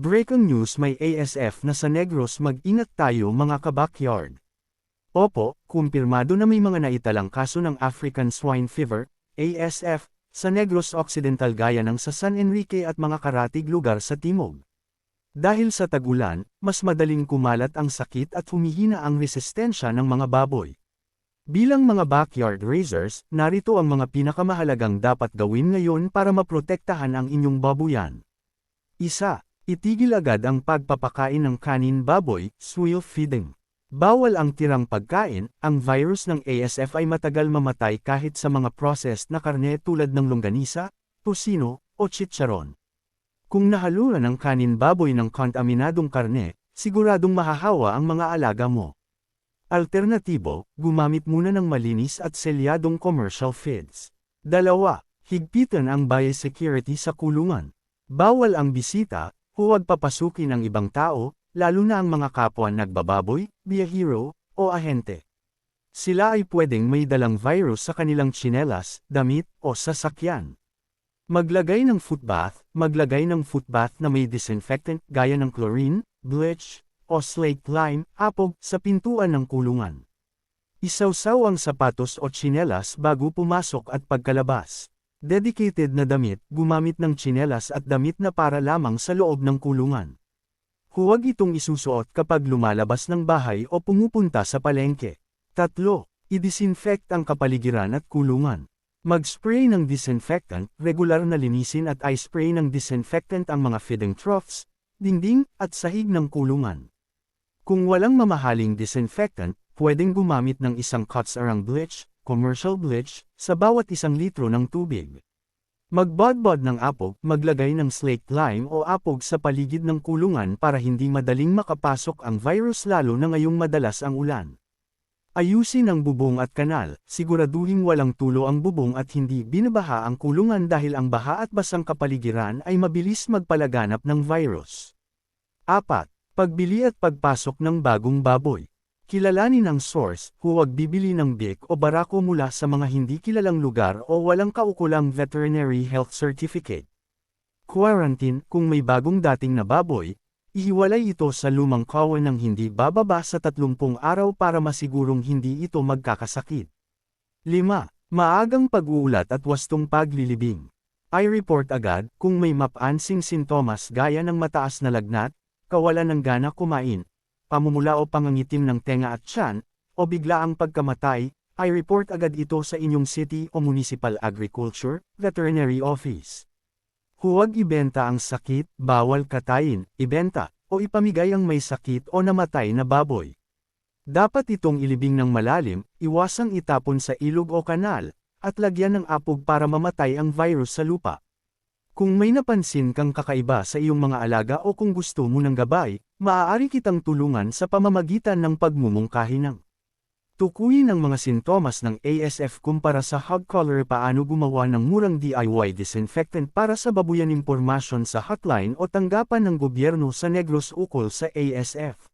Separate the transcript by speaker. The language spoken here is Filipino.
Speaker 1: Breaking news, may ASF na sa Negros, mag-ingat tayo mga ka-backyard. Opo, kumpirmado na may mga naitalang kaso ng African Swine Fever, ASF, sa Negros Occidental gaya ng sa San Enrique at mga karatig lugar sa timog. Dahil sa tag-ulan, mas madaling kumalat ang sakit at humihina ang resistensya ng mga baboy. Bilang mga backyard raisers, narito ang mga pinakamahalagang dapat gawin ngayon para maprotektahan ang inyong babuyan. 1. Itigil agad ang pagpapakain ng kanin baboy, swile feeding. Bawal ang tirang pagkain, ang virus ng ASF ay matagal mamatay kahit sa mga processed na karne tulad ng longganisa, tocino, o chicharon. Kung nahaluan ang kanin baboy ng kontaminadong karne, siguradong mahahawa ang mga alaga mo. Alternatibo, gumamit muna ng malinis at selyadong commercial feeds. 2. Higpitan ang biosecurity sa kulungan. Bawal ang bisita, huwag papasukin ang ibang tao, lalo na ang mga kapwa nagbababoy, biyahero, o ahente. Sila ay pwedeng may dalang virus sa kanilang tsinelas, damit, o sasakyan. Maglagay ng footbath na may disinfectant gaya ng chlorine, bleach, o slaked lime, apog, sa pintuan ng kulungan. Isawsaw ang sapatos o tsinelas bago pumasok at pagkalabas. Dedicated na damit, gumamit ng tsinelas at damit na para lamang sa loob ng kulungan. Huwag itong isusuot kapag lumalabas ng bahay o pumupunta sa palengke. 3. I-disinfect ang kapaligiran at kulungan. Mag-spray ng disinfectant, regular na linisin at i-spray ng disinfectant ang mga feeding troughs, dingding, at sahig ng kulungan. Kung walang mamahaling disinfectant, pwedeng gumamit ng isang Kotsarang bleach, commercial bleach, sa bawat 1 litro ng tubig. Magbodbod ng apog, maglagay ng slaked lime o apog sa paligid ng kulungan para hindi madaling makapasok ang virus lalo na ngayong madalas ang ulan. Ayusin ang bubong at kanal, siguraduhin walang tulo ang bubong at hindi binabaha ang kulungan dahil ang baha at basang kapaligiran ay mabilis magpalaganap ng virus. 4. Pagbili at pagpasok ng bagong baboy. Kilalanin ang source, huwag bibili ng bik o barako mula sa mga hindi kilalang lugar o walang kaukulang veterinary health certificate. Quarantine, kung may bagong dating na baboy, ihiwalay ito sa lumang kawan ng hindi bababa sa 30 araw para masigurong hindi ito magkakasakit. 5. Maagang pag-uulat at wastong paglilibing. I-report agad kung may mapansing sintomas gaya ng mataas na lagnat, kawalan ng gana kumain, pamumula o pangangitim ng tenga at tiyan, o biglaang pagkamatay, i-report agad ito sa inyong city o municipal agriculture, veterinary office. Huwag ibenta ang sakit, bawal katayin, ibenta, o ipamigay ang may sakit o namatay na baboy. Dapat itong ilibing ng malalim, iwasang itapon sa ilog o kanal, at lagyan ng apog para mamatay ang virus sa lupa. Kung may napansin kang kakaiba sa iyong mga alaga o kung gusto mo ng gabay, maaari kitang tulungan sa pamamagitan ng pagmumungkahi ng tukuyin ang mga sintomas ng ASF kumpara sa hog collar. Paano gumawa ng murang DIY disinfectant para sa babuyan? Impormasyon sa hotline o tanggapan ng gobyerno sa Negros ukol sa ASF.